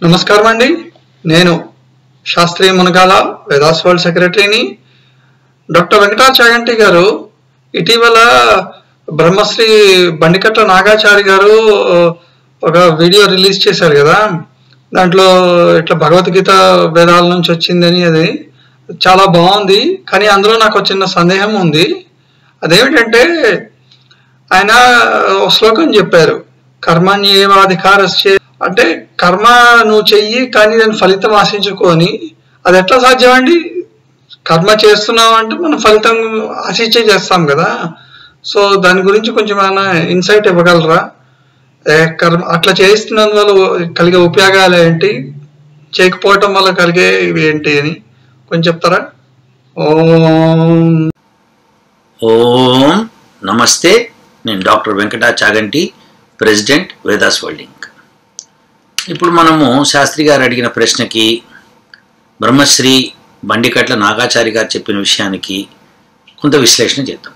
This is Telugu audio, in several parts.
నమస్కారం అండి. నేను శాస్త్రీయ మునగాల వేదాస్ వరల్డ్ సెక్రటరీని. డాక్టర్ వెంకటా చాగంటి గారు ఇటీవల బ్రహ్మశ్రీ బండికట్ల నాగాచారి గారు ఒక వీడియో రిలీజ్ చేశారు కదా. దాంట్లో ఇట్లా భగవద్గీత వేదాల నుంచి వచ్చిందని అది చాలా బాగుంది. కానీ అందులో నాకు చిన్న సందేహం ఉంది. అదేమిటంటే ఆయన ఒక శ్లోకం చెప్పారు, కర్మణ్యేవాధికారస్య, అంటే కర్మ నువ్వు చెయ్యి కానీ దాని ఫలితం ఆశించుకొని. అది ఎట్లా సాధ్యం అండి? కర్మ చేస్తున్నావు అంటే మనం ఫలితం ఆశించే చేస్తాం కదా. సో దాని గురించి కొంచెం ఏమైనా ఇన్సైట్ ఇవ్వగలరా? కర్మ అట్లా చేస్తున్నందువల్ల కలిగే ఉపయోగాలు ఏంటి, చేయకపోవటం వల్ల కలిగే ఇవి ఏంటి అని కొంచెం చెప్తారా? ఓం నమస్తే. నేను doctor Venkata Chaganti, president Vedas world Inc. ఇప్పుడు మనము శాస్త్రి గారు అడిగిన ప్రశ్నకి, బ్రహ్మశ్రీ బండికట్ల నాగాచారి గారు చెప్పిన విషయానికి కొంత విశ్లేషణ చేద్దాం.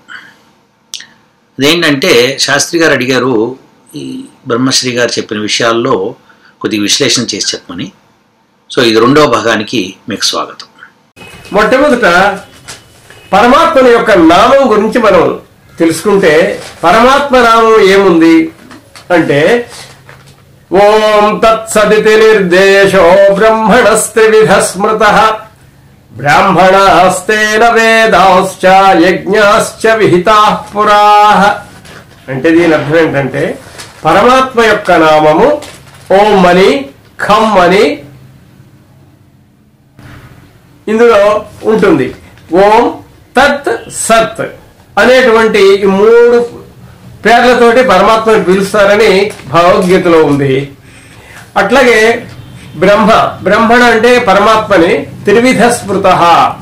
అదేంటంటే శాస్త్రి గారు అడిగారు ఈ బ్రహ్మశ్రీ గారు చెప్పిన విషయాల్లో కొద్దిగా విశ్లేషణ చేసి చెప్పమని. సో ఇది రెండవ భాగానికి మీకు స్వాగతం. మొట్టమొదట పరమాత్మని యొక్క నామం గురించి మనం తెలుసుకుంటే, పరమాత్మ నామం ఏముంది అంటే, ఓం తత్సదితి నిర్దేశో బ్రహ్మణస్త్రివిధ స్మృతః బ్రాహ్మణాస్తేన వేదాశ్చ యజ్ఞాశ్చ విహితాః పురాః. అంటే దీని అర్థం ఏంటంటే, పరమాత్మ యొక్క నామము ఓం అని, ఖం అని ఇందులో ఉంటుంది. ఓం తత్ సత్ అనేటువంటి ఈ మూడు పేర్లతోటి పరమాత్మని పిలుస్తారని భగవద్గీతలో ఉంది. అట్లాగే బ్రహ్మణ అంటే పరమాత్మని త్రివిధ స్మృత,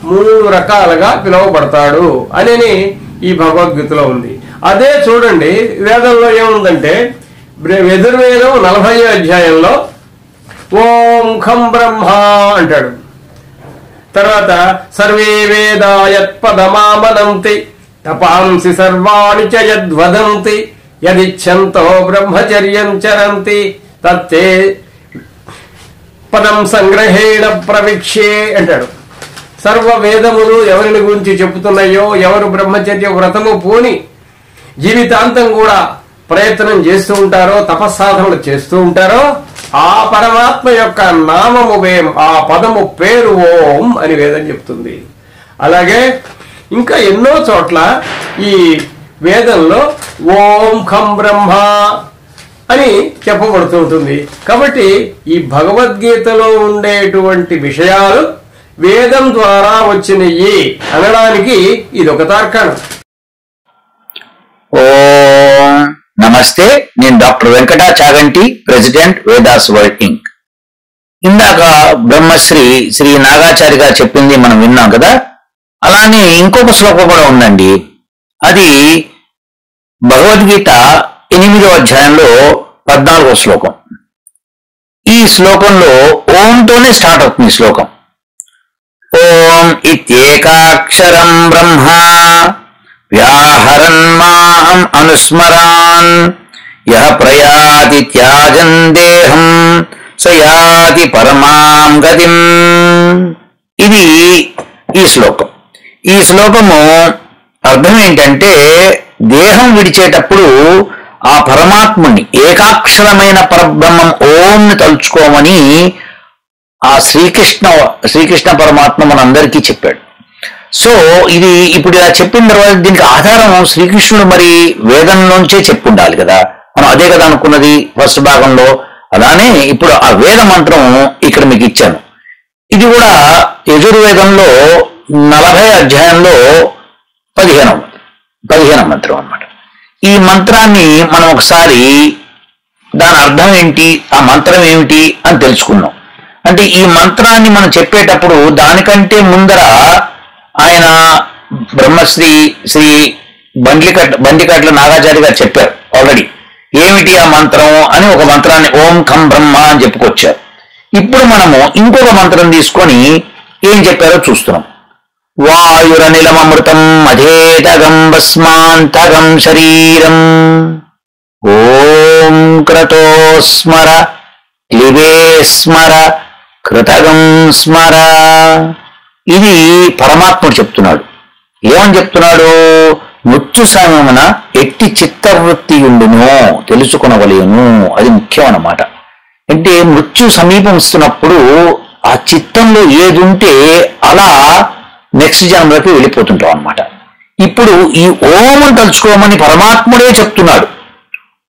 మూడు రకాలుగా పిలువబడతాడు అని ఈ భగవద్గీతలో ఉంది. అదే చూడండి వేదంలో ఏముందంటే, యజుర్వేదం 40వ అధ్యాయంలో ఓం ఖం బ్రహ్మ అంటాడు. తర్వాత సర్వే వేదా యత్పదమామనంతి తపాంసి సర్వాణి చ యద్వదంతి యదిచ్ఛంతో బ్రహ్మచర్యం చరంతి తత్తే పదం సంగ్రహేణ ప్రవిక్ష్యే అంటాడు. సర్వ వేదములు ఎవరిని గురించి చెబుతున్నాయో, ఎవరు బ్రహ్మచర్య వ్రతము పూని జీవితాంతం కూడా ప్రయత్నం చేస్తూ ఉంటారో, తపస్సాధనలు చేస్తూ ఉంటారో, ఆ పరమాత్మ యొక్క నామము ఆ పదము పేరు ఓం అని వేదం చెప్తుంది. అలాగే ఇంకా ఎన్నో చోట్ల ఈ వేదంలో ఓం ఖం బ్రహ్మ అని చెప్పబడుతూ ఉంటుంది. కాబట్టి ఈ భగవద్గీతలో ఉండేటువంటి విషయాలు వేదం ద్వారా వచ్చినవి అనడానికి ఇది ఒక తార్కాణం. ఓం నమస్తే. నేను doctor Venkata Chaganti, president Vedas world Inc. ఇందాక బ్రహ్మశ్రీ శ్రీ నాగాచారి గారు చెప్పింది మనం విన్నాం కదా. అలానే ఇంకొక శ్లోకం కూడా ఉందండి. అది భగవద్గీత 8వ అధ్యాయంలో 14వ శ్లోకం. ఈ శ్లోకంలో ఓంతోనే స్టార్ట్ అవుతుంది ఈ శ్లోకం. ఓం ఇత్యేకాక్షరం బ్రహ్మ వ్యాహరన్ మాహం అనుస్మరాన్ యః ప్రయాతి త్యాజం దేహం సయాతి పరమాం గతిం. ఇది ఈ శ్లోకం. ఈ శ్లోకము అర్థం ఏంటంటే, దేహం విడిచేటప్పుడు ఆ పరమాత్ముని, ఏకాక్షరమైన పరబ్రహ్మం ఓంని తలుచుకోమని ఆ శ్రీకృష్ణ పరమాత్మ మనందరికీ చెప్పాడు. సో ఇది ఇప్పుడు ఇలా చెప్పిన తర్వాత దీనికి ఆధారం శ్రీకృష్ణుడు మరి వేదంలోంచే చెప్పుండాలి కదా. మనం అదే కదా అనుకున్నది ఫస్ట్ భాగంలో. అలానే ఇప్పుడు ఆ వేద మంత్రం ఇక్కడ మీకు ఇచ్చాను. ఇది కూడా యజుర్వేదంలో 40వ అధ్యాయంలో 15వ మంత్రం అన్నమాట. ఈ మంత్రాన్ని మనం ఒకసారి దాని అర్థం ఏంటి, ఆ మంత్రం ఏమిటి అని తెలుసుకున్నాం. అంటే ఈ మంత్రాన్ని మనం చెప్పేటప్పుడు దానికంటే ముందర ఆయన బ్రహ్మశ్రీ శ్రీ బండికట్ల నాగాచారి గారు చెప్పారు ఆల్రెడీ. ఏమిటి ఆ మంత్రం అని ఒక మంత్రాన్ని ఓం ఖం బ్రహ్మ అని చెప్పుకొచ్చారు. ఇప్పుడు మనము ఇంకొక మంత్రం తీసుకొని ఏం చెప్పారో చూస్తున్నాం. వాయురనిలమృతం మధేదగం భస్మాంతగం శరీరం ఓం క్రతోస్మర క్లిబే స్మర కృతగం స్మర. ఇది పరమాత్ముడు చెప్తున్నాడు. ఏమని చెప్తున్నాడు? మృత్యు సమయమున ఎట్టి చిత్తవృత్తి ఉండును తెలుసుకొనవలేను. అది ముఖ్యం అన్నమాట. అంటే మృత్యు సమీపిస్తున్నప్పుడు ఆ చిత్తంలో ఏది ఉంటే అలా నెక్స్ట్ జన్మలోకి వెళ్ళిపోతుంటాం అన్నమాట. ఇప్పుడు ఈ ఓం తలుచుకోమని పరమాత్ముడే చెప్తున్నాడు.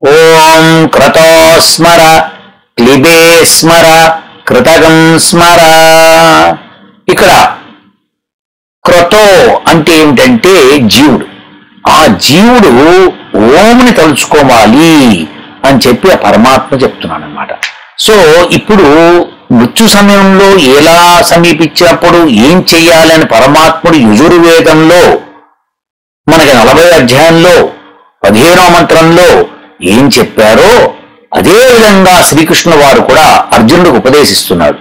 ఓం క్రతో స్మర క్లిబే స్మర కృతగం స్మర. ఇక్కడ క్రతో అంటే ఏమిటంటే జీవుడు. ఆ జీవుడు ఓంని తలుచుకోవాలి అని చెప్పి ఆ పరమాత్మ చెప్తున్నాడు అన్నమాట. సో ఇప్పుడు మృత్యు సమయంలో ఎలా సమీపించినప్పుడు ఏం చెయ్యాలని పరమాత్ముడు యజుర్వేదంలో మనకి 40వ అధ్యాయంలో 15వ మంత్రంలో ఏం చెప్పారో అదే విధంగా శ్రీకృష్ణ వారు కూడా అర్జునుడికి ఉపదేశిస్తున్నాడు.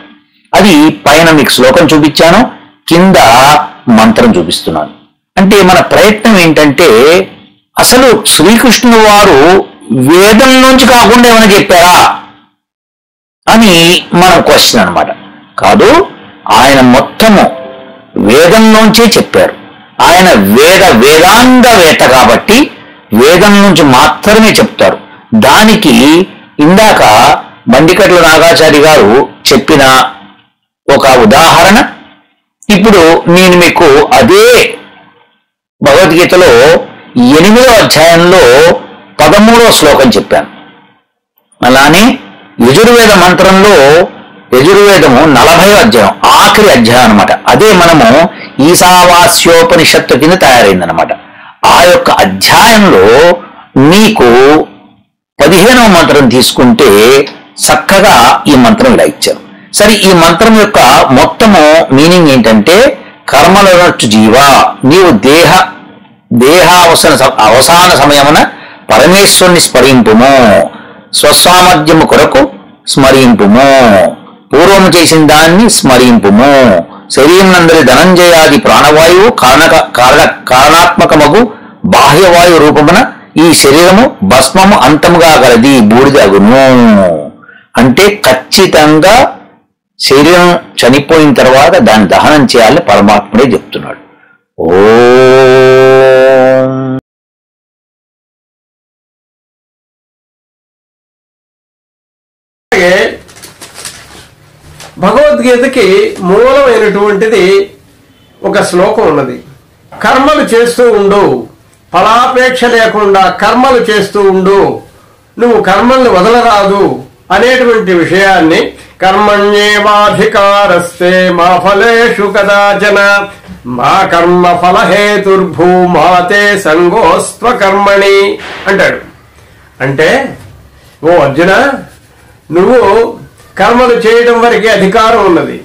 అది పైన మీకు శ్లోకం చూపించాను, కింద మంత్రం చూపిస్తున్నాను. అంటే మన ప్రయత్నం ఏంటంటే అసలు శ్రీకృష్ణుడు వారు వేదం నుంచి కాకుండా ఏమైనా చెప్పారా అని మనం క్వశ్చన్ అనమాట. కాదు, ఆయన మొత్తము వేదంలోంచే చెప్పారు. ఆయన వేదాంగవేత్త కాబట్టి వేదం నుంచి మాత్రమే చెప్తారు. దానికి ఇందాక బండికట్ల నాగాచారి గారు చెప్పిన ఒక ఉదాహరణ ఇప్పుడు నేను మీకు అదే భగవద్గీతలో 8వ అధ్యాయంలో 13వ శ్లోకం చెప్పాను. అలానే యజుర్వేద మంత్రంలో యజుర్వేదము 40వ అధ్యాయం ఆఖరి అధ్యాయం అనమాట. అదే మనము ఈశావాస్యోపనిషత్తు కింద తయారైందనమాట. ఆ యొక్క అధ్యాయంలో మీకు 15వ మంత్రం తీసుకుంటే చక్కగా ఈ మంత్రం ఇలా ఇచ్చారు. సరే, ఈ మంత్రం యొక్క మొత్తము మీనింగ్ ఏంటంటే కర్మలనొచ్చు జీవా, నీవు అవసాన సమయమున పరమేశ్వరుని స్మరింపుము, స్వసామర్థ్యము కొరకు స్మరింపుము, పూర్వము చేసిన దాన్ని స్మరింపుము, శరీరనందరి ధనంజయాది ప్రాణవాయువు కారణాత్మకమగు బాహ్యవాయు రూపమున ఈ శరీరము భస్మము అంతముగా గలది, బూడిద అగును. అంటే ఖచ్చితంగా శరీరం చనిపోయిన తర్వాత దాన్ని దహనం చేయాలని పరమాత్ముడే చెప్తున్నాడు. భగవద్గీతకి మూలమైనటువంటిది ఒక శ్లోకం ఉన్నది. కర్మలు చేస్తూ ఉండు, ఫలాపేక్ష లేకుండా కర్మలు చేస్తూ ఉండు, నువ్వు కర్మల్ని వదలరాదు అనేటువంటి విషయాన్ని కర్మణ్యేవాధికారస్తే మా ఫలేషు కదాచన మా కర్మ ఫలహేతుర్భూమాతే సంగోస్త్వ కర్మణి అంటాడు. అంటే ఓ అర్జున, నువ్వు కర్మలు చేయడం వరకే అధికారం ఉన్నది,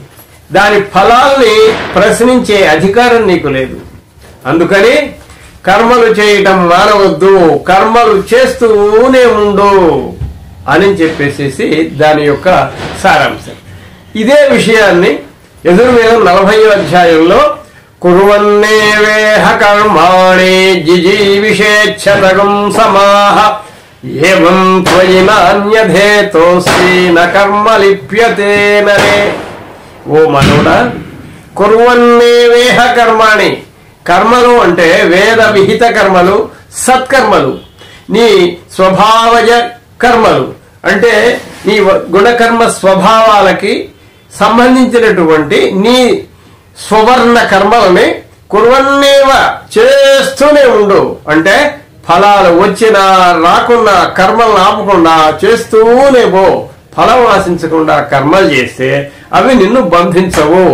దాని ఫలాల్ని ప్రశ్నించే అధికారం నీకు లేదు. అందుకని కర్మలు చేయటం మానవద్దు, కర్మలు చేస్తూనే ఉండు అని చెప్పేసేసి దాని యొక్క సారాంశం. ఇదే విషయాన్ని యజుర్వేదం 40వ అధ్యాయంలో కుర్వన్నేవేహ కర్మాణి జిజీవిషేచ్ఛతగం సమాహ ఏవం త్వయి నాన్యధేతోస్తి న కర్మ లిప్యతే నరే. ఓ మనోడా, కుర్వన్నేవేహ కర్మాణి, కర్మలు అంటే వేద విహిత కర్మలు, సత్కర్మలు, నీ స్వభావజ కర్మలు అంటే నీ గుణకర్మ స్వభావాలకి సంబంధించినటువంటి నీ స్వవర్ణ కర్మలని కుర్వన్నేవ చేస్తూనే ఉండు. అంటే ఫలాలు వచ్చినా రాకున్నా కర్మలను ఆపకుండా చేస్తూనే పో. ఫలం ఆశించకుండా కర్మలు చేస్తే అవి నిన్ను బంధించవు,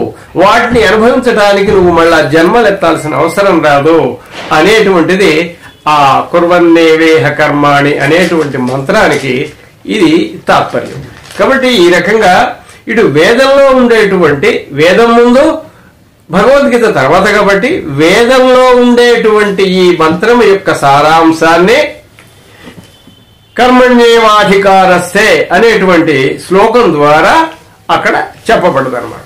వాటిని అనుభవించడానికి నువ్వు మళ్ళా జన్మలెత్తాల్సిన అవసరం రాదు అనేటువంటిది ఆ కుర్వన్నేవేహ కర్మాణి అనేటువంటి మంత్రానికి ఇది తాత్పర్యం. కాబట్టి ఈ రకంగా ఇటు వేదంలో ఉండేటువంటి, వేదం ముందు భగవద్గీత తర్వాత కాబట్టి వేదంలో ఉండేటువంటి ఈ మంత్రం యొక్క సారాంశాన్ని కర్మణ్యేవాధికారస్తే అనేటువంటి శ్లోకం ద్వారా అక్కడ చెప్పబడదు అనమాట.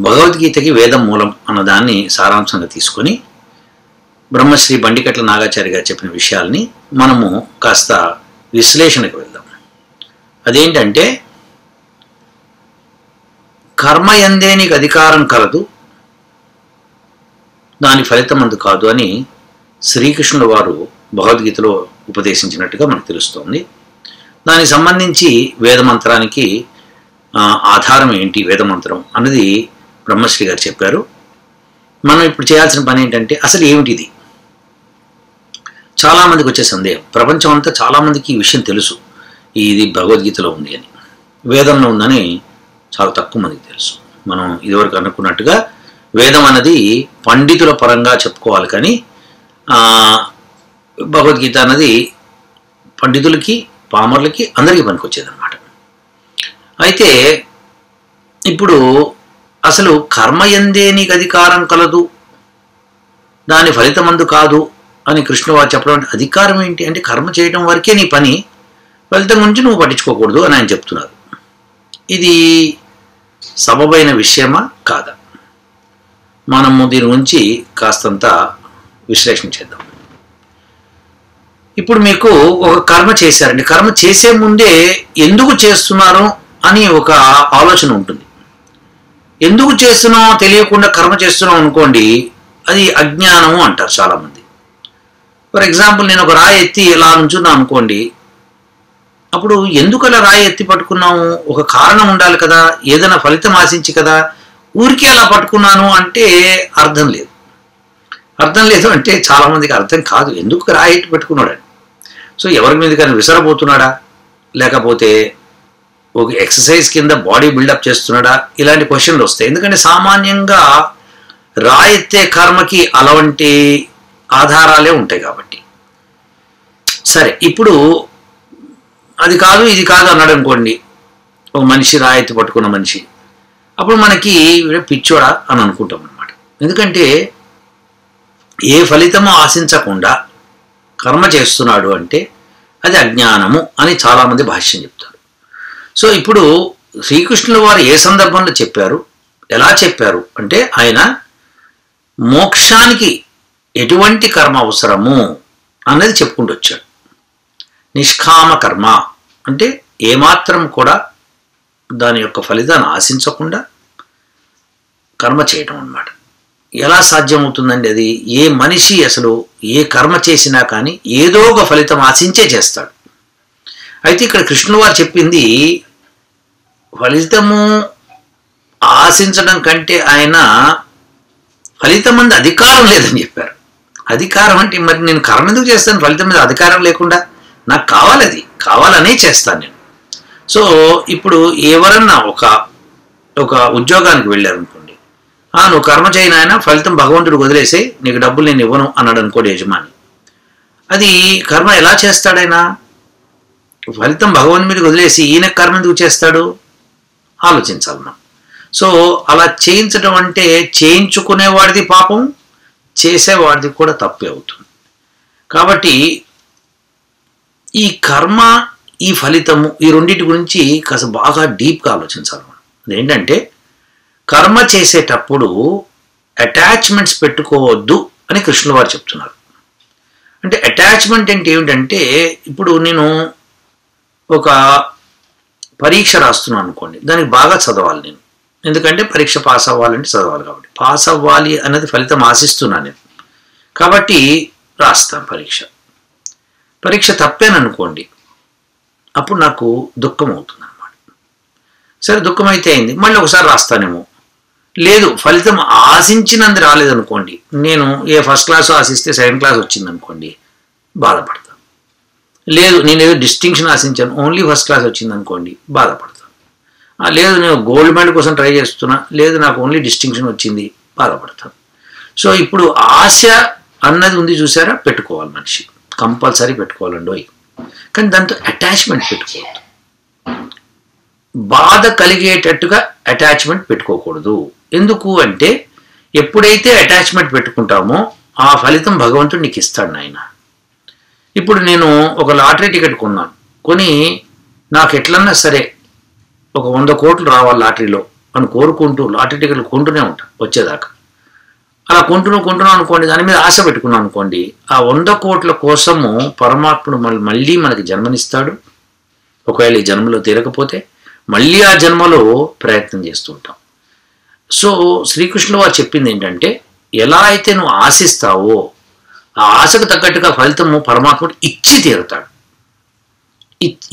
భగవద్గీతకి వేదం మూలం అన్నదాన్ని సారాంశంగా తీసుకొని బ్రహ్మశ్రీ బండికట్ల నాగాచారి గారు చెప్పిన విషయాల్ని మనము కాస్త విశ్లేషణకు వెళ్దాం. అదేంటంటే కర్మ ఎందే నీకు అధికారం కలదు, దాని ఫలితం అందు కాదు అని శ్రీకృష్ణుడు వారు భగవద్గీతలో ఉపదేశించినట్టుగా మనకు తెలుస్తోంది. దానికి సంబంధించి వేదమంత్రానికి ఆధారం ఏంటి, వేదమంత్రం అన్నది బ్రహ్మశ్రీ గారు చెప్పారు. మనం ఇప్పుడు చేయాల్సిన పని ఏంటంటే అసలు ఏమిటిది? చాలామందికి వచ్చే సందేహం, ప్రపంచం అంతా చాలామందికి ఈ విషయం తెలుసు, ఇది భగవద్గీతలో ఉంది అని, వేదంలో ఉందని చాలా తక్కువ మందికి తెలుసు. మనం ఇదివరకు అనుకున్నట్టుగా వేదం అన్నది పండితుల పరంగా చెప్పుకోవాలి, కానీ భగవద్గీత అన్నది పండితులకి, పామర్లకి, అందరికీ పనికొచ్చేదన్నమాట. అయితే ఇప్పుడు అసలు కర్మ ఎందే నీకు అధికారం కలదు, దాని ఫలితమందు కాదు అని కృష్ణవారు చెప్పడం అంటే అధికారం ఏంటి అంటే కర్మ చేయడం వరకే నీ పని, ఫలితం గురించి నువ్వు పట్టించుకోకూడదు అని ఆయన చెప్తున్నారు. ఇది సబబైన విషయమా కాదా? మనము దీని గురించి కాస్తంత విశ్లేషణ చేద్దాం. ఇప్పుడు మీకు ఒక కర్మ చేశారండి, కర్మ చేసే ముందే ఎందుకు చేస్తున్నారు అని ఒక ఆలోచన ఉంటుంది. ఎందుకు చేస్తున్నామో తెలియకుండా కర్మ చేస్తున్నాం అనుకోండి, అది అజ్ఞానము అంటారు చాలామంది. ఫర్ ఎగ్జాంపుల్, నేను ఒక రాయి ఎత్తి ఇలా నుంచున్నా అనుకోండి, అప్పుడు ఎందుకు అలా రాయి ఎత్తి పట్టుకున్నాము? ఒక కారణం ఉండాలి కదా, ఏదైనా ఫలితం ఆశించి కదా. ఊరికే అలా పట్టుకున్నాను అంటే అర్థం లేదు. అర్థం లేదు అంటే చాలామందికి అర్థం కాదు ఎందుకు రాయి ఎత్తి పెట్టుకున్నాడని. సో ఎవరి మీద కానీ విసరబోతున్నాడా, లేకపోతే ఒక ఎక్సర్సైజ్ కింద బాడీ బిల్డప్ చేస్తున్నాడా, ఇలాంటి క్వశ్చన్లు వస్తాయి. ఎందుకంటే సామాన్యంగా రాయెత్తే కర్మకి అలాంటి ఆధారాలే ఉంటాయి కాబట్టి. సరే, ఇప్పుడు అది కాదు ఇది కాదు అన్నాడు అనుకోండి ఒక మనిషి, రాయెత్తి పట్టుకున్న మనిషి, అప్పుడు మనకి పిచ్చోడా అని అనుకుంటాం అన్నమాట. ఎందుకంటే ఏ ఫలితము ఆశించకుండా కర్మ చేస్తున్నాడు అంటే అది అజ్ఞానము అని చాలామంది భాష్యం చెప్తారు. సో ఇప్పుడు శ్రీకృష్ణుల వారు ఏ సందర్భంలో చెప్పారు, ఎలా చెప్పారు అంటే ఆయన మోక్షానికి ఎటువంటి కర్మ అవసరము అన్నది చెప్పుకుంటూ వచ్చాడు. నిష్కామ కర్మ అంటే ఏమాత్రం కూడా దాని యొక్క ఫలితాన్ని ఆశించకుండా కర్మ చేయటం అన్నమాట. ఎలా సాధ్యమవుతుందండి అది? ఏ మనిషి అసలు ఏ కర్మ చేసినా కానీ ఏదో ఒక ఫలితం ఆశించే చేస్తాడు. అయితే ఇక్కడ కృష్ణుల వారు చెప్పింది ఫలితము ఆశించడం కంటే ఆయన ఫలితం మీద అధికారం లేదని చెప్పారు. అధికారం అంటే మరి నేను కర్మ ఎందుకు చేస్తాను ఫలితం మీద అధికారం లేకుండా? నాకు కావాలి, అది కావాలనే చేస్తాను నేను. సో ఇప్పుడు ఎవరన్నా ఒక ఉద్యోగానికి వెళ్ళారు అనుకోండి, నువ్వు కర్మ చేయను, ఆయన ఫలితం భగవంతుడు వదిలేసే, నీకు డబ్బులు నేను ఇవ్వను అన్నాడు అనుకోండి యజమాని. అది కర్మ ఎలా చేస్తాడైనా? ఫలితం భగవంతుడి మీద వదిలేసి ఈయన కర్మ ఎందుకు చేస్తాడు? ఆలోచించాలి మనం. సో అలా చేయించడం అంటే చేయించుకునేవాడిది పాపం, చేసేవాడిది కూడా తప్పే అవుతుంది. కాబట్టి ఈ కర్మ, ఈ ఫలితము, ఈ రెండింటి గురించి కాస్త బాగా డీప్గా ఆలోచించాలి మనం. అదేంటంటే కర్మ చేసేటప్పుడు అటాచ్మెంట్స్ పెట్టుకోవద్దు అని కృష్ణుల వారు చెప్తున్నారు. అంటే అటాచ్మెంట్ అంటే ఏమిటంటే, ఇప్పుడు నేను ఒక పరీక్ష రాస్తున్నాను అనుకోండి, దానికి బాగా చదవాలి నేను, ఎందుకంటే పరీక్ష పాస్ అవ్వాలంటే చదవాలి కాబట్టి. పాస్ అవ్వాలి అన్నది ఫలితం ఆశిస్తున్నాను నేను, కాబట్టి రాస్తాను పరీక్ష తప్పాననుకోండి, అప్పుడు నాకు దుఃఖం అవుతుంది అన్నమాట. సరే, దుఃఖం అయితే అయింది, మళ్ళీ ఒకసారి రాస్తానేమో. లేదు, ఫలితం ఆశించినంది రాలేదనుకోండి, నేను ఏ ఫస్ట్ క్లాస్ ఆశిస్తే సెకండ్ క్లాస్ వచ్చిందనుకోండి, బాధపడతాను. లేదు, నేను ఏదో డిస్టింక్షన్ ఆశించాను, ఓన్లీ ఫస్ట్ క్లాస్ వచ్చిందనుకోండి, బాధపడతాను. లేదు, నేను గోల్డ్ మెడల్ కోసం ట్రై చేస్తున్నా, లేదు నాకు ఓన్లీ డిస్టింక్షన్ వచ్చింది, బాధపడతాను. సో ఇప్పుడు ఆశ అన్నది ఉంది చూసారా, పెట్టుకోవాలి మనిషి, కంపల్సరీ పెట్టుకోవాలండి. కానీ దాంతో అటాచ్మెంట్ పెట్టుకోవద్దు, బాధ కలిగేటట్టుగా అటాచ్మెంట్ పెట్టుకోకూడదు. ఎందుకు అంటే ఎప్పుడైతే అటాచ్మెంట్ పెట్టుకుంటామో ఆ ఫలితం భగవంతుడు నీకు ఇస్తాడు నాయన. ఇప్పుడు నేను ఒక లాటరీ టికెట్ కొన్నాను, కొని నాకు ఎట్లన్నా సరే ఒక 100 కోట్లు రావాలి లాటరీలో అని కోరుకుంటూ లాటరీ టికెట్లు కొంటూనే ఉంటాను వచ్చేదాకా. అలా కొంటున్నాం అనుకోండి, దాని మీద ఆశ పెట్టుకున్నాం అనుకోండి, ఆ 100 కోట్ల కోసము పరమాత్ముడు మళ్ళీ మనకి జన్మనిస్తాడు. ఒకవేళ ఈ జన్మలో తీరకపోతే మళ్ళీ ఆ జన్మలో ప్రయత్నం చేస్తూ ఉంటాం. సో శ్రీకృష్ణుడు వారు చెప్పింది ఏంటంటే, ఎలా అయితే నువ్వు ఆశిస్తావో ఆ ఆశకు తగ్గట్టుగా ఫలితము పరమాత్ముడు ఇచ్చి తీరుతాడు.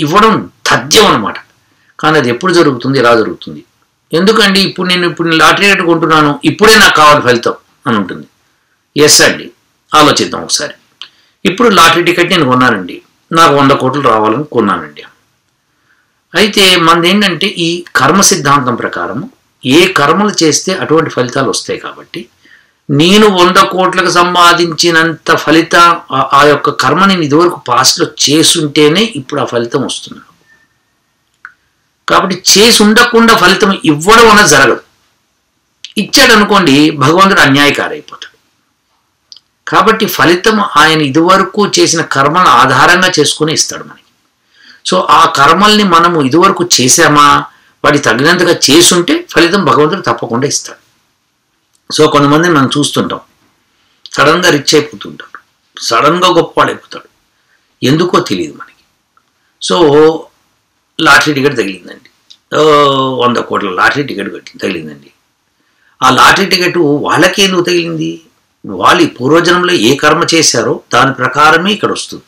ఇవ్వడం తథ్యం అనమాట. కానీ అది ఎప్పుడు జరుగుతుంది, ఎలా జరుగుతుంది? ఎందుకండి ఇప్పుడు నేను లాటరీ టికెట్ కొంటున్నాను, ఇప్పుడే నాకు కావాలి ఫలితం అని ఉంటుంది. ఎస్ అండి, ఆలోచిద్దాం ఒకసారి. ఇప్పుడు లాటరీ టికెట్ నేను కొన్నానండి, నాకు 100 కోట్లు రావాలని కొన్నానండి. అయితే మనది ఏంటంటే ఈ కర్మ సిద్ధాంతం ప్రకారం ఏ కర్మలు చేస్తే అటువంటి ఫలితాలు వస్తాయి. కాబట్టి నేను 100 కోట్లకు సంపాదించినంత ఫలితం ఆ యొక్క కర్మ నేను ఇదివరకు పాస్ట్లో చేసుంటేనే ఇప్పుడు ఆ ఫలితం వస్తుంది. కాబట్టి చేసి ఉండకుండా ఫలితం ఇవ్వడం అనేది జరగదు. ఇచ్చాడు అనుకోండి, భగవంతుడు అన్యాయకారి అయిపోతాడు. కాబట్టి ఫలితం ఆయన ఇదివరకు చేసిన కర్మల ఆధారంగా చేసుకుని ఇస్తాడు మనకి. సో ఆ కర్మల్ని మనము ఇదివరకు చేసామా, వాటి తగినంతగా చేసుంటే ఫలితం భగవంతుడు తప్పకుండా ఇస్తాడు. సో కొంతమందిని మనం చూస్తుంటాం, సడన్గా రిచ్ అయిపోతుంటాడు, సడన్గా గొప్పవాడైపోతాడు, ఎందుకో తెలియదు మనకి. సో లాటరీ టికెట్ తగిలిందండి, 100 కోట్ల లాటరీ టికెట్ తగిలిందండి. ఆ లాటరీ టికెట్ వాళ్ళకి ఎందుకు తగిలింది? వాళ్ళు పూర్వజన్మలో ఏ కర్మ చేశారో దాని ప్రకారమే ఇక్కడ వస్తుంది.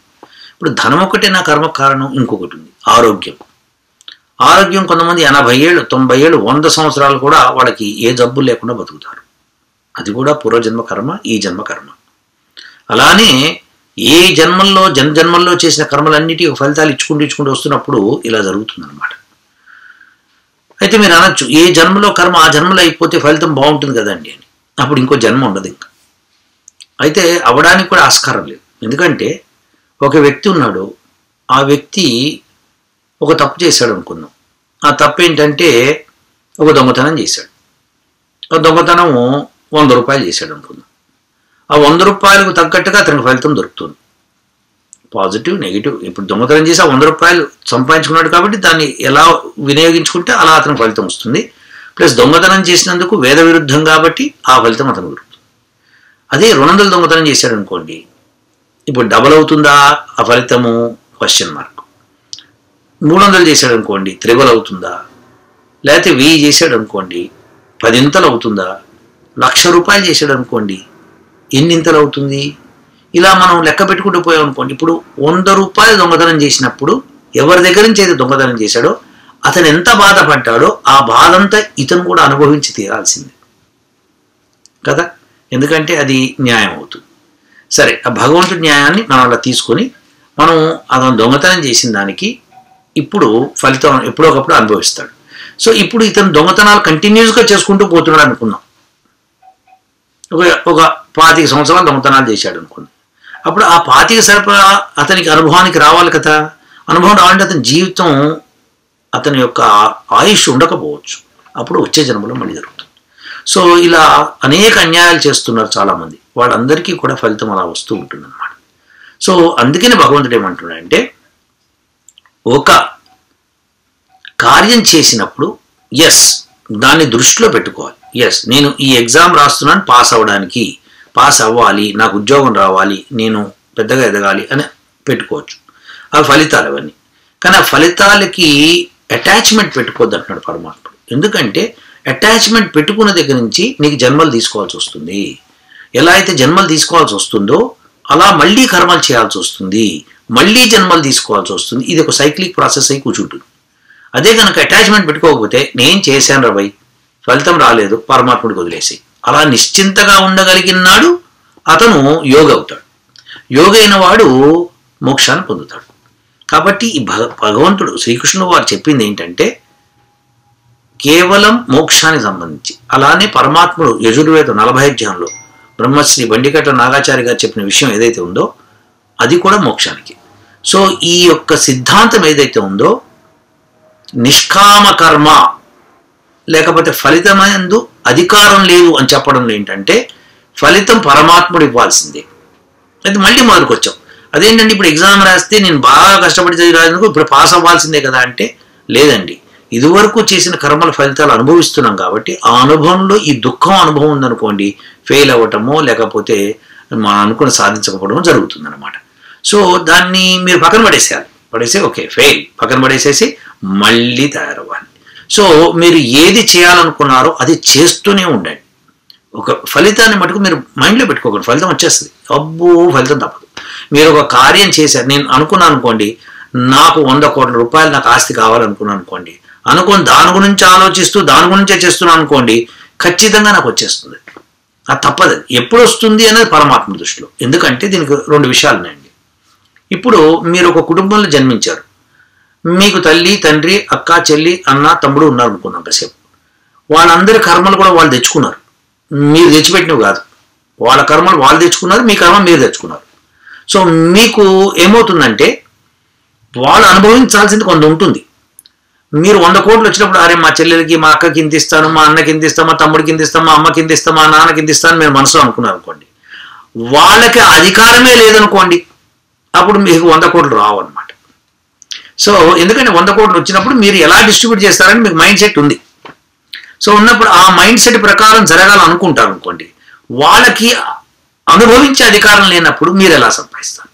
ఇప్పుడు ధనం ఒకటే నా కర్మ కారణం, ఇంకొకటి ఉంది ఆరోగ్యం. ఆరోగ్యం కొంతమంది 80 ఏళ్ళు 90 ఏళ్ళు 100 సంవత్సరాలు కూడా వాళ్ళకి ఏ జబ్బు లేకుండా బతుకుతారు. అది కూడా పూర్వజన్మ కర్మ, ఈ జన్మ కర్మ. అలానే ఏ జన్మల్లో జన్మల్లో చేసిన కర్మలన్నిటి ఫలితాలు ఇచ్చుకుంటూ వస్తున్నప్పుడు ఇలా జరుగుతుందన్నమాట. అయితే మీరు అనొచ్చు, ఏ జన్మలో కర్మ ఆ జన్మలో అయిపోతే ఫలితం బాగుంటుంది కదండి అని. అప్పుడు ఇంకో జన్మ ఉండదు ఇంకా. అయితే అవ్వడానికి కూడా ఆస్కారం లేదు. ఎందుకంటే ఒక వ్యక్తి ఉన్నాడు, ఆ వ్యక్తి ఒక తప్పు చేశాడు అనుకుందాం. ఆ తప్పు ఏంటంటే ఒక దొంగతనం చేశాడు. ఆ దొంగతనం 100 రూపాయలు చేశాడు అనుకుందాం. ఆ 100 రూపాయలకు తగ్గట్టుగా అతనికి ఫలితం దొరుకుతుంది. Positive negative. ఇప్పుడు దొంగతనం చేసి ఆ 100 రూపాయలు సంపాదించుకున్నాడు కాబట్టి దాన్ని ఎలా వినియోగించుకుంటే అలా అతనికి ఫలితం వస్తుంది. ప్లస్ దొంగతనం చేసినందుకు వేద విరుద్ధం కాబట్టి ఆ ఫలితం అతనికి దొరుకుతుంది. అదే 200 దొంగతనం చేశాడు అనుకోండి, ఇప్పుడు డబల్ అవుతుందా ఆ ఫలితము? Question mark. 300 చేశాడు అనుకోండి, త్రిబల్ అవుతుందా? లేకపోతే 1000 చేశాడు అనుకోండి, 10 అవుతుందా? 1,00,000 రూపాయలు చేశాడు అనుకోండి, ఎన్నింతలు అవుతుంది? ఇలా మనం లెక్క పెట్టుకుంటూ పోయాం అనుకోండి. ఇప్పుడు 100 రూపాయలు దొంగతనం చేసినప్పుడు ఎవరి దగ్గర నుంచి అయితే దొంగతనం చేశాడో అతను ఎంత బాధపడ్డాడో ఆ బాధంతా ఇతను కూడా అనుభవించి తీరాల్సిందే కదా. ఎందుకంటే అది న్యాయం అవుతుంది. సరే, ఆ భగవంతుడి న్యాయాన్ని మనం అలా తీసుకొని మనం అతను దొంగతనం చేసిన దానికి ఇప్పుడు ఫలితం ఎప్పుడొకప్పుడు అనుభవిస్తాడు. సో ఇప్పుడు ఇతను దొంగతనాలు కంటిన్యూస్గా చేసుకుంటూ పోతున్నాడు అనుకుందాం. ఒక 25 సంవత్సరాలు దొంగతనాలు చేశాడు అనుకుందాం. అప్పుడు ఆ 25 సరిపడా అతనికి అనుభవానికి రావాలి కదా. అనుభవం రావాలంటే అతని జీవితం, అతని యొక్క ఆయుష్ ఉండకపోవచ్చు. అప్పుడు వచ్చే జన్మలో మళ్ళీ జరుగుతుంది. సో ఇలా అనేక అన్యాయాలు చేస్తున్నారు చాలామంది. వాళ్ళందరికీ కూడా ఫలితం అలా వస్తూ ఉంటుంది అన్నమాట. సో అందుకని భగవంతుడు ఏమంటున్నాడంటే, ఒక కార్యం చేసినప్పుడు దాన్ని దృష్టిలో పెట్టుకోవాలి. నేను ఈ ఎగ్జామ్ రాస్తున్నాను పాస్ అవ్వడానికి, పాస్ అవ్వాలి, నాకు ఉద్యోగం రావాలి, నేను పెద్దగా ఎదగాలి అని పెట్టుకోవచ్చు. ఆ ఫలితాలు అవన్నీ. కానీ ఆ ఫలితాలకి అటాచ్మెంట్ పెట్టుకోవద్దు అంటున్నాడు పరమాత్ముడు. ఎందుకంటే అటాచ్మెంట్ పెట్టుకున్న దగ్గర నుంచి నీకు జన్మలు తీసుకోవాల్సి వస్తుంది. ఎలా అయితే జన్మలు తీసుకోవాల్సి వస్తుందో అలా మళ్ళీ కర్మలు చేయాల్సి వస్తుంది, మళ్ళీ జన్మలు తీసుకోవాల్సి వస్తుంది. ఇది ఒక సైక్లిక్ ప్రాసెస్ అయి కూర్చుంటుంది. అదే కనుక అటాచ్మెంట్ పెట్టుకోకపోతే నేను చేశాను రవై, ఫలితం రాలేదు, పరమాత్ముడికి వదిలేసి అలా నిశ్చింతగా ఉండగలిగినాడు అతను యోగి అవుతాడు. యోగి అయిన వాడు మోక్షాన్ని పొందుతాడు. కాబట్టి ఈ భగవంతుడు శ్రీకృష్ణుడు వారు చెప్పింది ఏంటంటే కేవలం మోక్షానికి సంబంధించి. అలానే పరమాత్ముడు యజుర్వేద 40 అధ్యాయంలో బ్రహ్మశ్రీ బండికట్ల నాగాచార్య గారు చెప్పిన విషయం ఏదైతే ఉందో అది కూడా మోక్షానికి. సో ఈ యొక్క సిద్ధాంతం ఏదైతే ఉందో నిష్కామ కర్మ లేకపోతే ఫలితమందు అధికారం లేదు అని చెప్పడం ఏంటంటే ఫలితం పరమాత్ముడు ఇవ్వాల్సిందే. అయితే మళ్ళీ మొదలుకొచ్చాం. అదేంటంటే ఇప్పుడు ఎగ్జామ్ రాస్తే నేను బాగా కష్టపడి చదివి రాసేందుకు ఇప్పుడు పాస్ అవ్వాల్సిందే కదా అంటే లేదండి. ఇదివరకు చేసిన కర్మల ఫలితాలు అనుభవిస్తున్నాం కాబట్టి ఆ అనుభవంలో ఈ దుఃఖం అనుభవం ఉందనుకోండి, ఫెయిల్ అవ్వటమో లేకపోతే మనం అనుకుని సాధించకపోవడమో జరుగుతుంది అనమాట. సో దాన్ని మీరు పక్కన పడేసేయాలి. ఓకే ఫెయిల్ పక్కన పడేసేసి మళ్ళీ తయారవ్వాలి. సో మీరు ఏది చేయాలనుకున్నారో అది చేస్తూనే ఉండండి. ఒక ఫలితాన్ని మటుకు మీరు మైండ్లో పెట్టుకోకండి. ఫలితం వచ్చేస్తుంది, అబ్బో ఫలితం తప్పదు. మీరు ఒక కార్యం చేశారు, నేను అనుకున్నాను అనుకోండి, నాకు 100 కోట్ల రూపాయలు నాకు ఆస్తి కావాలనుకున్నాను అనుకోండి, అనుకోని దాని గురించి ఆలోచిస్తూ దాని గురించే చేస్తున్నాను అనుకోండి, ఖచ్చితంగా నాకు వచ్చేస్తుంది. అది తప్పదు. ఎప్పుడు వస్తుంది అనేది పరమాత్మ దృష్టిలో. ఎందుకంటే దీనికి 2 విషయాలు ఉన్నాయండి. ఇప్పుడు మీరు ఒక కుటుంబంలో జన్మించారు. మీకు తల్లి, తండ్రి, అక్క, చెల్లి, అన్న, తమ్ముడు ఉన్నారు అనుకున్నాం కాసేపు. వాళ్ళందరి కర్మలు కూడా వాళ్ళు తెచ్చుకున్నారు, మీరు తెచ్చిపెట్టినవి కాదు. వాళ్ళ కర్మలు వాళ్ళు తెచ్చుకున్నారు, మీ కర్మ మీరు తెచ్చుకున్నారు. సో మీకు ఏమవుతుందంటే వాళ్ళు అనుభవించాల్సింది కొంత ఉంటుంది. మీరు 100 కోట్లు వచ్చినప్పుడు, అరే మా చెల్లెలకి, మా అక్కకి ఇంత ఇస్తాను, మా అన్నకి ఇంత ఇస్తాను, మా తమ్ముడికి ఇంత ఇస్తాను, మా అమ్మకి ఇంత ఇస్తాను, మా నాన్నకి ఇంత ఇస్తాను మీరు మనసులో అనుకున్నారు అనుకోండి. వాళ్ళకి అధికారమే లేదనుకోండి, అప్పుడు మీకు 100 కోట్లు రావు అనమాట. సో ఎందుకంటే 100 కోట్లు వచ్చినప్పుడు మీరు ఎలా డిస్ట్రిబ్యూట్ చేస్తారని మీకు మైండ్ సెట్ ఉంది. సో ఉన్నప్పుడు ఆ మైండ్ సెట్ ప్రకారం జరగాలనుకుంటారు అనుకోండి, వాళ్ళకి అనుభవించే అధికారం లేనప్పుడు మీరు ఎలా సంపాదిస్తారు?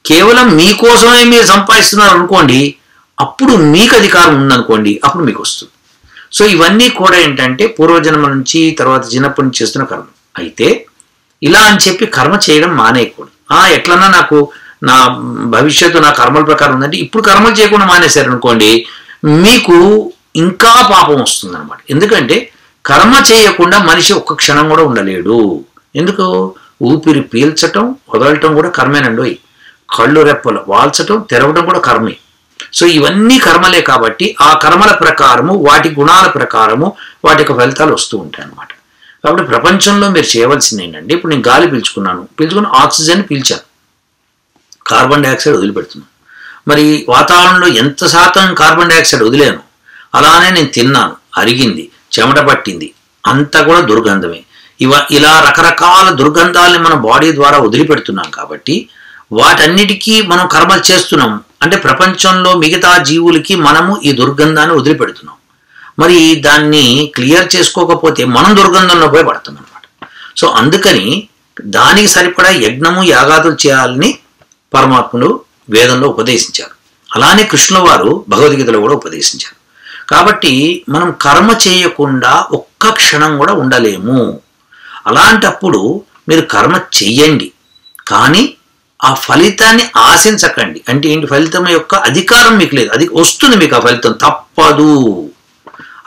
కేవలం మీకోసమే మీరు సంపాదిస్తున్నారు అనుకోండి, అప్పుడు మీకు అధికారం ఉందనుకోండి, అప్పుడు మీకు వస్తుంది. సో ఇవన్నీ కూడా ఏంటంటే పూర్వజన్మ నుంచి, తర్వాత చిన్నప్పటి నుంచి చేస్తున్న కర్మ. అయితే ఇలా అని చెప్పి కర్మ చేయడం మానేయకూడదు. ఎట్లన్నా నాకు నా భవిష్యత్తు నా కర్మల ప్రకారం ఉందంటే ఇప్పుడు కర్మలు చేయకుండా మానేశారు అనుకోండి, మీకు ఇంకా పాపం వస్తుంది అనమాట. ఎందుకంటే కర్మ చేయకుండా మనిషి ఒక్క క్షణం కూడా ఉండలేడు. ఎందుకు? ఊపిరి పీల్చటం వదలటం కూడా కర్మేనండి. కళ్ళు రెప్పలు వాల్చటం తెరవడం కూడా కర్మే. సో ఇవన్నీ కర్మలే కాబట్టి ఆ కర్మల ప్రకారము, వాటి గుణాల ప్రకారము వాటి యొక్క ఫలితాలు వస్తూ ఉంటాయి అన్నమాట. కాబట్టి ప్రపంచంలో మీరు చేయవలసింది ఏంటంటే, ఇప్పుడు నేను గాలి పీల్చుకుని ఆక్సిజన్ పీల్చాను, కార్బన్ డైఆక్సైడ్ వదిలిపెడుతున్నాను. మరి వాతావరణంలో ఎంత శాతం కార్బన్ డైఆక్సైడ్ వదిలేను, అలానే నేను తిన్నాను, అరిగింది, చెమట పట్టింది, అంతా కూడా దుర్గంధమే. ఇలా రకరకాల దుర్గంధాలని మన బాడీ ద్వారా వదిలిపెడుతున్నాం కాబట్టి వాటన్నిటికీ మనం కర్మలు చేస్తున్నాం. అంటే ప్రపంచంలో మిగతా జీవులకి మనము ఈ దుర్గంధాన్ని వదిలిపెడుతున్నాం. మరి దాన్ని క్లియర్ చేసుకోకపోతే మనం దుర్గంధంలో పోయి పడతాం అనమాట. సో అందుకని దానికి సరిపడా యజ్ఞము యాగాదులు చేయాలని పరమాత్ములు వేదంలో ఉపదేశించారు. అలానే కృష్ణుల వారు భగవద్గీతలో కూడా ఉపదేశించారు. కాబట్టి మనం కర్మ చేయకుండా ఒక్క క్షణం కూడా ఉండలేము. అలాంటప్పుడు మీరు కర్మ చెయ్యండి, కానీ ఆ ఫలితాన్ని ఆశించకండి. అంటే ఏంటి? ఫలితం యొక్క అధికారం మీకు లేదు, అది వస్తుంది మీకు. ఆ ఫలితం తప్పదు,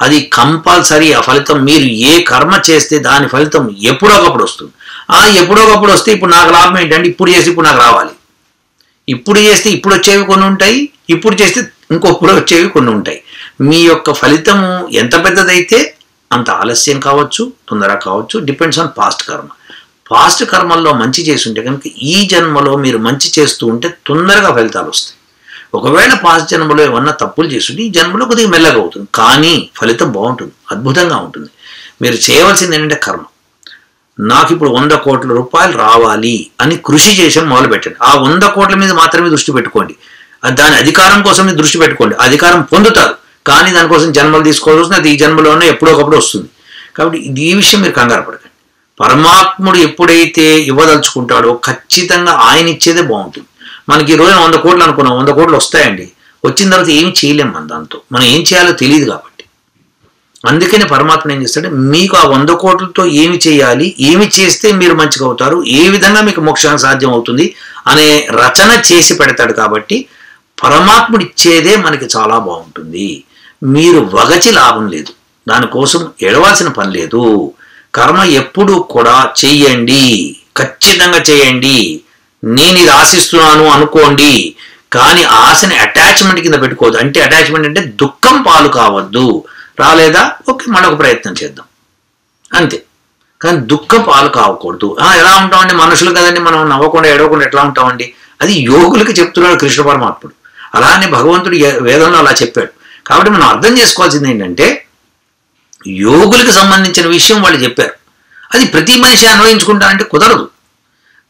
అది కంపల్సరీ. ఆ ఫలితం మీరు ఏ కర్మ చేస్తే దాని ఫలితం ఎప్పుడోకప్పుడు వస్తుంది. ఎప్పుడోకప్పుడు వస్తే ఇప్పుడు నాకు లాభం ఏంటంటే, ఇప్పుడు చేసి ఇప్పుడు నాకు రావాలి. ఇప్పుడు చేస్తే ఇప్పుడు వచ్చేవి కొన్ని ఉంటాయి, ఇప్పుడు చేస్తే ఇంకొప్పుడు వచ్చేవి కొన్ని ఉంటాయి. మీ యొక్క ఫలితము ఎంత పెద్దదైతే అంత ఆలస్యం కావచ్చు, తొందర కావచ్చు, డిపెండ్స్ ఆన్ పాస్ట్ కర్మ. పాస్ట్ కర్మల్లో మంచి చేసి ఉంటే కనుక ఈ జన్మలో మీరు మంచి చేస్తూ ఉంటే తొందరగా ఫలితాలు వస్తాయి. ఒకవేళ పాస్ట్ జన్మలో ఏమన్నా తప్పులు చేస్తుంటే ఈ జన్మలో కొద్దిగా మెల్లగా అవుతుంది, కానీ ఫలితం బాగుంటుంది, అద్భుతంగా ఉంటుంది. మీరు చేయవలసింది ఏంటంటే కర్మ. నాకు ఇప్పుడు 100 కోట్ల రూపాయలు రావాలి అని కృషి చేసి మొదలు పెట్టండి. ఆ 100 కోట్ల మీద మాత్రమే దృష్టి పెట్టుకోండి. దాని అధికారం కోసం మీరు దృష్టి పెట్టుకోండి. అధికారం పొందుతారు, కానీ దానికోసం జన్మలు తీసుకోవాల్సి వస్తుంది. అది ఈ జన్మలోనే ఎప్పుడోకప్పుడు వస్తుంది. కాబట్టి ఈ విషయం మీరు కంగారు పడకండి. పరమాత్ముడు ఎప్పుడైతే ఇవ్వదలుచుకుంటాడో ఖచ్చితంగా ఆయన ఇచ్చేదే బాగుంటుంది. మనకి ఈ రోజున 100 కోట్లు అనుకున్నాం, 100 కోట్లు వస్తాయండి. వచ్చిన తర్వాత ఏమి చేయలేం, మన దాంతో మనం ఏం చేయాలో తెలియదు. కాబట్టి అందుకని పరమాత్మ ఏం చేస్తాడంటే, మీకు ఆ 100 కోట్లతో ఏమి చేయాలి, ఏమి చేస్తే మీరు మంచిగా అవుతారు, ఏ విధంగా మీకు మోక్షానికి సాధ్యం అవుతుంది అనే రచన చేసి పెడతాడు. కాబట్టి పరమాత్ముడు ఇచ్చేదే మనకి చాలా బాగుంటుంది. మీరు వగచి లాభం లేదు, దానికోసం ఎడవాల్సిన పని లేదు. కర్మ ఎప్పుడు కూడా చెయ్యండి, ఖచ్చితంగా చేయండి. నేను ఇది ఆశిస్తున్నాను అనుకోండి, కానీ ఆశని అటాచ్మెంట్ కింద పెట్టుకోవద్దు. అంటే అటాచ్మెంట్ అంటే దుఃఖం పాలు కావద్దు. రాలేదా, ఓకే మరొక ప్రయత్నం చేద్దాం అంతే. కానీ దుఃఖం పాలు కావకూడదు. ఎలా ఉంటామండి, మనుషులు కదండి, మనం నవ్వకుండా ఏడవకుండా ఎట్లా ఉంటామండి? అది యోగులకి చెప్తున్నాడు కృష్ణ పరమాత్ముడు. అలానే భగవంతుడు వేదంలో అలా చెప్పాడు. కాబట్టి మనం అర్థం చేసుకోవాల్సింది ఏంటంటే, యోగులకు సంబంధించిన విషయం వాళ్ళు చెప్పారు. అది ప్రతి మనిషి అన్వయించుకుంటానంటే కుదరదు.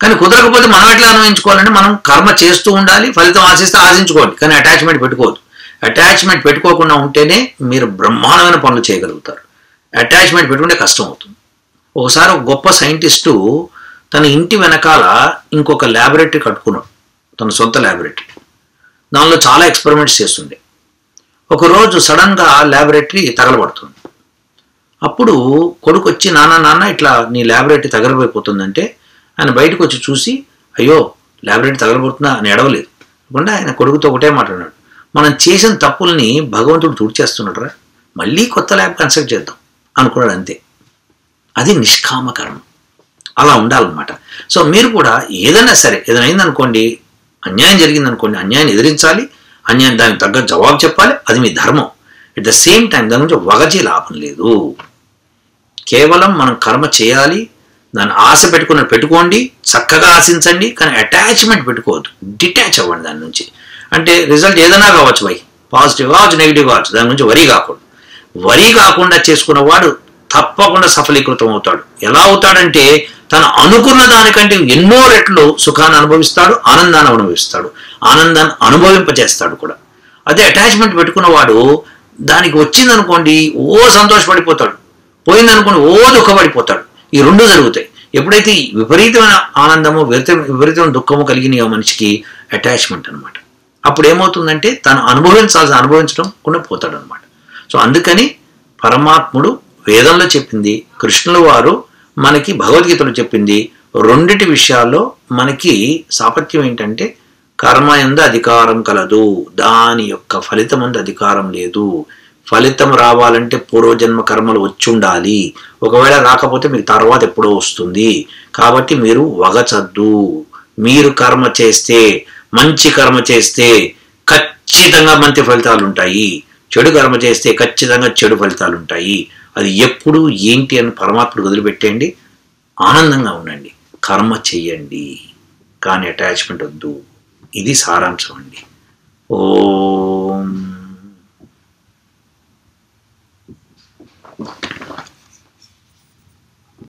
కానీ కుదరకపోతే మనం ఎట్లా అన్వయించుకోవాలంటే, మనం కర్మ చేస్తూ ఉండాలి, ఫలితం ఆశిస్తే ఆశించుకోండి, కానీ అటాచ్మెంట్ పెట్టుకోవద్దు. అటాచ్మెంట్ పెట్టుకోకుండా ఉంటేనే మీరు బ్రహ్మాండమైన పనులు చేయగలుగుతారు. అటాచ్మెంట్ పెట్టుకుంటే కష్టం అవుతుంది. ఒకసారి ఒక గొప్ప సైంటిస్టు తన ఇంటి వెనకాల ఇంకొక ల్యాబొరేటరీ కట్టుకున్నాడు, తన సొంత ల్యాబొరేటరీ. దానిలో చాలా ఎక్స్పెరిమెంట్స్ చేస్తుండే. ఒకరోజు సడన్గా ల్యాబొరేటరీ తగలబడుతుంది. అప్పుడు కొడుకు వచ్చి నాన్న ఇట్లా నీ ల్యాబొరేటరీ తగలబడిపోతుందంటే ఆయన బయటకు వచ్చి చూసి అయ్యో ల్యాబొరేటరీ తగలబడుతుందా అని ఎడవలేదు. అనుకుంటే ఆయన కొడుకుతో ఒకటే మాట్లాడాడు, మనం చేసిన తప్పుల్ని భగవంతుడు తుడిచేస్తున్నాడు రా, మళ్ళీ కొత్త ల్యాబ్ కన్స్ట్రక్ట్ చేద్దాం అనుకున్నాడు, అంతే. అది నిష్కామ కర్మ. అలా ఉండాలన్నమాట. సో మీరు కూడా ఏదైనా సరే, ఏదైనా అయిందనుకోండి, అన్యాయం జరిగిందనుకోండి, అన్యాయాన్ని ఎదిరించాలి, అన్యాయం దానికి తగ్గ జవాబు చెప్పాలి, అది మీ ధర్మం. ఎట్ ద సేమ్ టైం దాని గురించి వగచే లాభం లేదు. కేవలం మనం కర్మ చేయాలి, దాన్ని ఆశ పెట్టుకోండి, చక్కగా ఆశించండి, కానీ అటాచ్మెంట్ పెట్టుకోవద్దు, డిటాచ్ అవ్వండి దాని నుంచి. అంటే రిజల్ట్ ఏదైనా కావచ్చు, పాజిటివ్ కావచ్చు, నెగిటివ్ కావచ్చు, దాని గురించి వరి కాకూడదు. వరి కాకుండా చేసుకున్నవాడు తప్పకుండా సఫలీకృతం అవుతాడు. ఎలా అవుతాడంటే తను అనుకున్న దానికంటే ఎన్నో రెట్లు సుఖాన్ని అనుభవిస్తాడు, ఆనందాన్ని అనుభవింపజేస్తాడు కూడా. అదే అటాచ్మెంట్ పెట్టుకున్నవాడు దానికి వచ్చిందనుకోండి ఓ సంతోషపడిపోతాడు, పోయిందనుకోండి ఓ దుఃఖపడిపోతాడు. ఈ రెండు జరుగుతాయి. ఎప్పుడైతే విపరీతమైన ఆనందము విపరీతమైన దుఃఖము కలిగిన మనిషికి అటాచ్మెంట్ అనమాట. అప్పుడు ఏమవుతుందంటే తను అనుభవించడం కూడా పోతాడు అనమాట. సో అందుకని పరమాత్ముడు వేదంలో చెప్పింది, కృష్ణుల వారు మనకి భగవద్గీతలో చెప్పింది, రెండిటి విషయాల్లో మనకి సాపత్యం ఏంటంటే కర్మ యందు అధికారం కలదు, దాని యొక్క ఫలితం యందు అధికారం లేదు. ఫలితం రావాలంటే పూర్వజన్మ కర్మలు వచ్చి ఉండాలి, ఒకవేళ రాకపోతే మీకు తర్వాత ఎప్పుడో వస్తుంది. కాబట్టి మీరు వగచద్దు. మీరు కర్మ చేస్తే, మంచి కర్మ చేస్తే ఖచ్చితంగా మంచి ఫలితాలు ఉంటాయి, చెడు కర్మ చేస్తే ఖచ్చితంగా చెడు ఫలితాలు ఉంటాయి. అది ఎప్పుడు ఏంటి అని పరమాత్ముడు వదిలిపెట్టేయండి, ఆనందంగా ఉండండి, కర్మ చెయ్యండి, కానీ అటాచ్మెంట్ వద్దు. ఇది సారాంశం అండి. ఓం